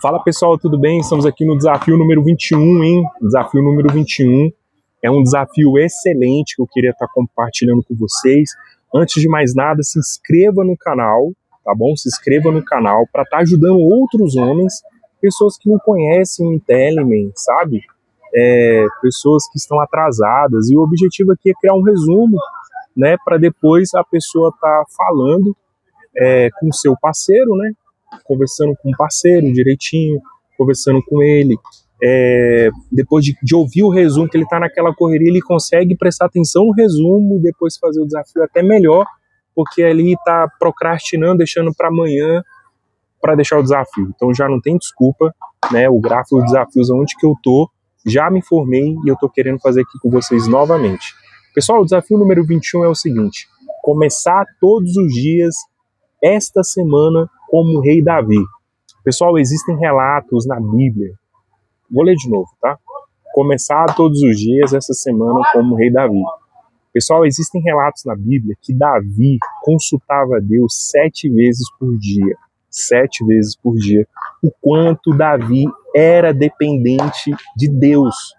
Fala pessoal, tudo bem? Estamos aqui no desafio número 21, hein? Desafio número 21 é um desafio excelente que eu queria estar compartilhando com vocês. Antes de mais nada, se inscreva no canal, tá bom? Se inscreva no canal para estar ajudando outros homens, pessoas que não conhecem o Intelliman, sabe? Pessoas que estão atrasadas. E o objetivo aqui é criar um resumo, né? Para depois a pessoa estar falando com o seu parceiro, né? Conversando com o parceiro direitinho, conversando com ele. Depois de ouvir o resumo, que ele está naquela correria, ele consegue prestar atenção no resumo e depois fazer o desafio até melhor, porque ali está procrastinando, deixando para amanhã para deixar o desafio. Então já não tem desculpa, né? O gráfico dos desafios, onde que eu tô, já me informei e eu tô querendo fazer aqui com vocês novamente. Pessoal, o desafio número 21 é o seguinte: começar todos os dias esta semana como o rei Davi. Pessoal, existem relatos na Bíblia. Vou ler de novo, tá? Começar todos os dias essa semana como o rei Davi. Pessoal, existem relatos na Bíblia que Davi consultava a Deus 7 vezes por dia. 7 vezes por dia. O quanto Davi era dependente de Deus.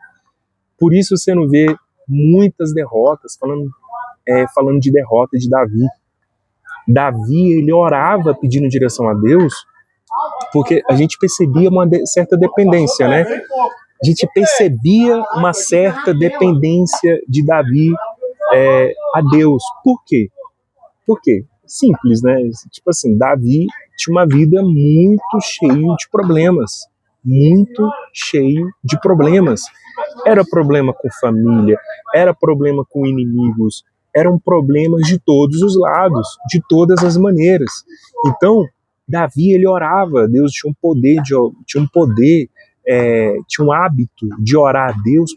Por isso você não vê muitas derrotas falando de derrota de Davi. Davi, ele orava pedindo direção a Deus, porque a gente percebia uma certa dependência, né? A gente percebia uma certa dependência de Davi a Deus. Por quê? Por quê? Simples, né? Tipo assim, Davi tinha uma vida muito cheia de problemas. Muito cheio de problemas. Era problema com família, era problema com inimigos, eram problemas de todos os lados, de todas as maneiras. Então, Davi, ele orava, Deus tinha um hábito de orar a Deus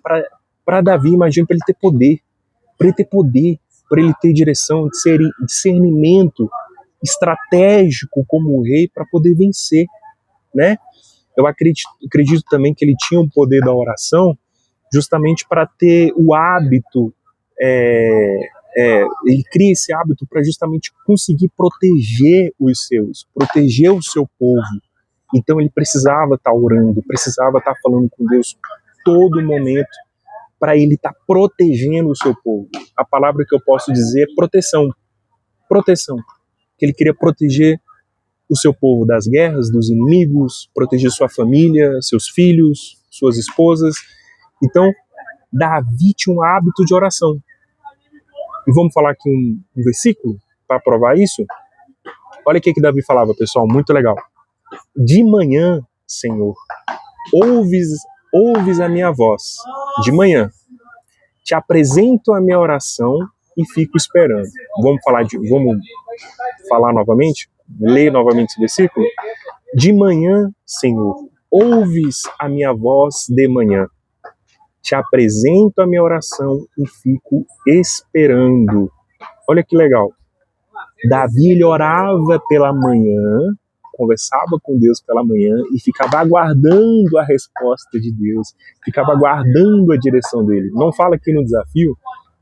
para Davi, imagina, para ele ter poder, para ele ter direção, discernimento estratégico como rei para poder vencer, né? Eu acredito também que ele tinha o poder da oração justamente para ter o hábito, ele cria esse hábito para justamente conseguir proteger os seus, proteger o seu povo. Então ele precisava estar orando, precisava estar falando com Deus todo momento para ele estar protegendo o seu povo. A palavra que eu posso dizer é proteção. Proteção. Que ele queria proteger o seu povo das guerras, dos inimigos, proteger sua família, seus filhos, suas esposas. Então, Davi tinha um hábito de oração. E vamos falar aqui um versículo para provar isso? Olha o que Davi falava, pessoal, muito legal. De manhã, Senhor, ouves a minha voz. De manhã, te apresento a minha oração e fico esperando. Vamos falar novamente? Ler novamente esse versículo? De manhã, Senhor, ouves a minha voz de manhã. Te apresento a minha oração e fico esperando. Olha que legal. Davi, ele orava pela manhã, conversava com Deus pela manhã e ficava aguardando a resposta de Deus, ficava aguardando a direção dele. Não fala aqui no desafio,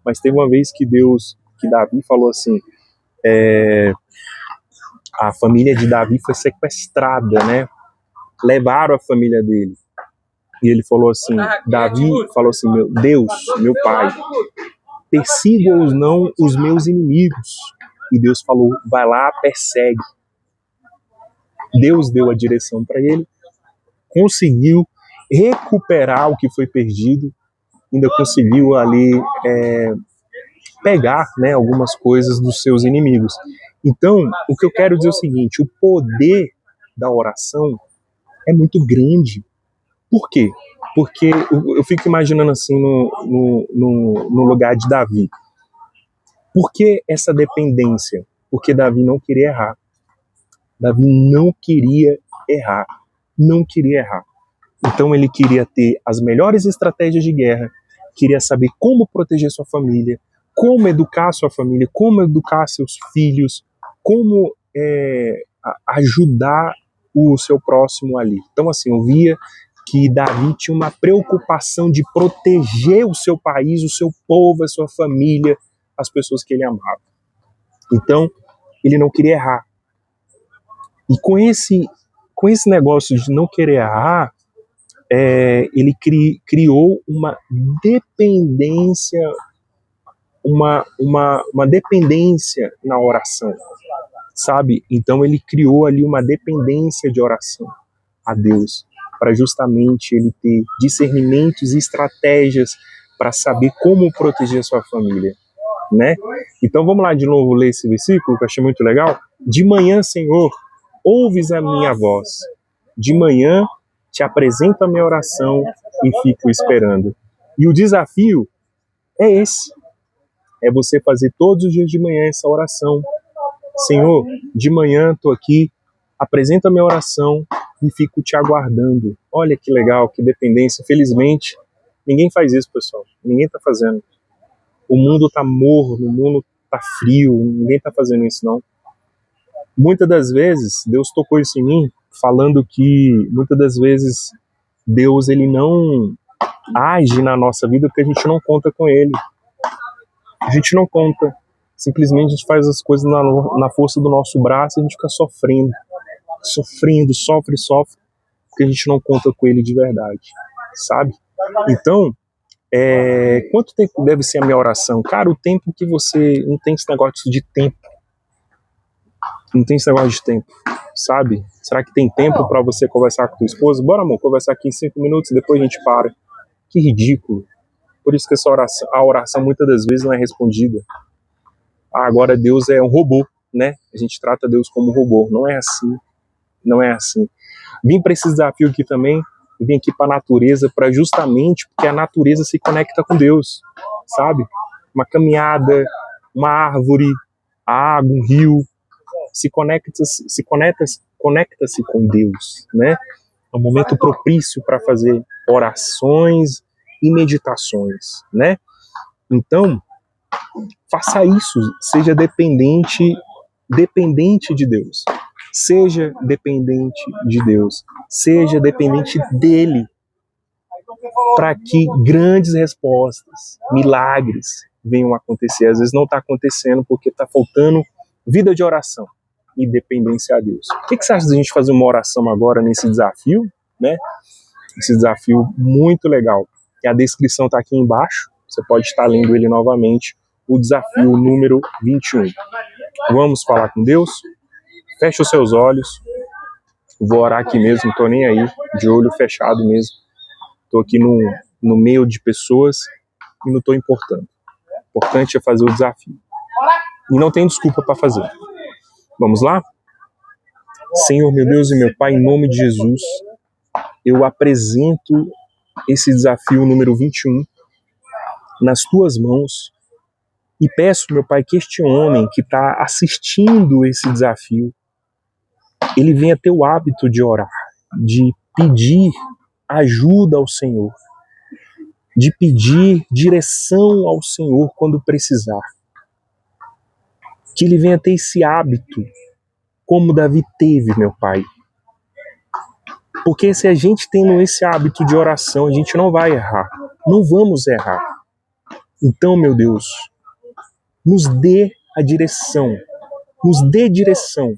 mas teve uma vez que Davi falou assim, a família de Davi foi sequestrada, né? Levaram a família dele. E ele falou assim, Davi falou assim, meu Deus, meu pai, persiga-os não os meus inimigos. E Deus falou, vai lá, persegue. Deus deu a direção para ele, conseguiu recuperar o que foi perdido, ainda conseguiu ali pegar, né, algumas coisas dos seus inimigos. Então, o que eu quero dizer é o seguinte, o poder da oração é muito grande. Por quê? Porque eu fico imaginando assim no lugar de Davi. Por que essa dependência? Porque Davi não queria errar. Davi não queria errar. Não queria errar. Então ele queria ter as melhores estratégias de guerra, queria saber como proteger sua família, como educar sua família, como educar seus filhos, como ajudar o seu próximo ali. Então assim, eu via que Davi tinha uma preocupação de proteger o seu país, o seu povo, a sua família, as pessoas que ele amava. Então, ele não queria errar. E com com esse negócio de não querer errar, ele criou uma dependência, uma dependência na oração, sabe? Então ele criou ali uma dependência de oração a Deus, para justamente ele ter discernimentos e estratégias para saber como proteger a sua família, né? Então vamos lá de novo ler esse versículo que eu achei muito legal. De manhã, Senhor, ouves a minha voz. De manhã te apresento a minha oração e fico esperando. E o desafio é esse. É você fazer todos os dias de manhã essa oração. Senhor, de manhã estou aqui, apresento a minha oração e fico te aguardando. Olha que legal, que dependência. Felizmente, ninguém faz isso, pessoal. Ninguém está fazendo. O mundo está morno, o mundo está frio, ninguém está fazendo isso, não. Muitas das vezes, Deus tocou isso em mim, falando que muitas das vezes Deus ele não age na nossa vida porque a gente não conta com Ele. A gente não conta. Simplesmente a gente faz as coisas na força do nosso braço e a gente fica sofrendo, sofre, porque a gente não conta com Ele de verdade, sabe? Então, quanto tempo deve ser a minha oração? Cara, o tempo que você... Não tem esse negócio de tempo. Não tem esse negócio de tempo, sabe? Será que tem tempo para você conversar com tua esposa? Bora, amor, conversar aqui em 5 minutos e depois a gente para. Que ridículo. Por isso que a oração muitas das vezes não é respondida. Agora Deus é um robô, né? A gente trata Deus como um robô. Não é assim. Não é assim. Vim para esse desafio aqui também. Vim aqui para a natureza, para justamente porque a natureza se conecta com Deus, sabe? Uma caminhada, uma árvore, a água, um rio, se conecta-se com Deus, né? É um momento propício para fazer orações e meditações, né? Então, faça isso, seja dependente de Deus. Seja dependente de Deus. Seja dependente dele. Para que grandes respostas, milagres venham a acontecer. Às vezes não está acontecendo porque está faltando vida de oração e dependência a Deus. O que você acha da gente fazer uma oração agora nesse desafio, né? Esse desafio muito legal. E a descrição está aqui embaixo. Você pode estar lendo ele novamente. O desafio número 21. Vamos falar com Deus? Feche os seus olhos. Vou orar aqui mesmo, não estou nem aí, de olho fechado mesmo. Estou aqui no meio de pessoas e não estou importando. O importante é fazer o desafio. E não tem desculpa para fazer. Vamos lá? Senhor, meu Deus e meu Pai, em nome de Jesus, eu apresento esse desafio número 21 nas tuas mãos e peço, meu Pai, que este homem que está assistindo esse desafio, ele venha ter o hábito de orar, de pedir ajuda ao Senhor, de pedir direção ao Senhor quando precisar. Que ele venha ter esse hábito, como Davi teve, meu Pai. Porque se a gente tem esse hábito de oração, a gente não vai errar. Não vamos errar. Então, meu Deus, nos dê a direção. Nos dê direção.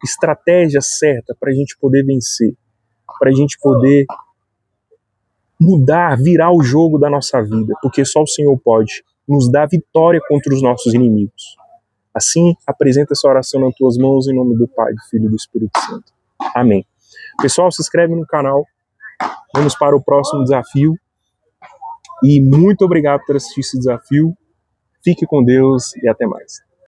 Estratégia certa para a gente poder vencer. Para a gente poder mudar, virar o jogo da nossa vida. Porque só o Senhor pode nos dar vitória contra os nossos inimigos. Assim, apresenta essa oração nas tuas mãos em nome do Pai, do Filho e do Espírito Santo. Amém. Pessoal, se inscreve no canal. Vamos para o próximo desafio. E muito obrigado por assistir esse desafio. Fique com Deus e até mais.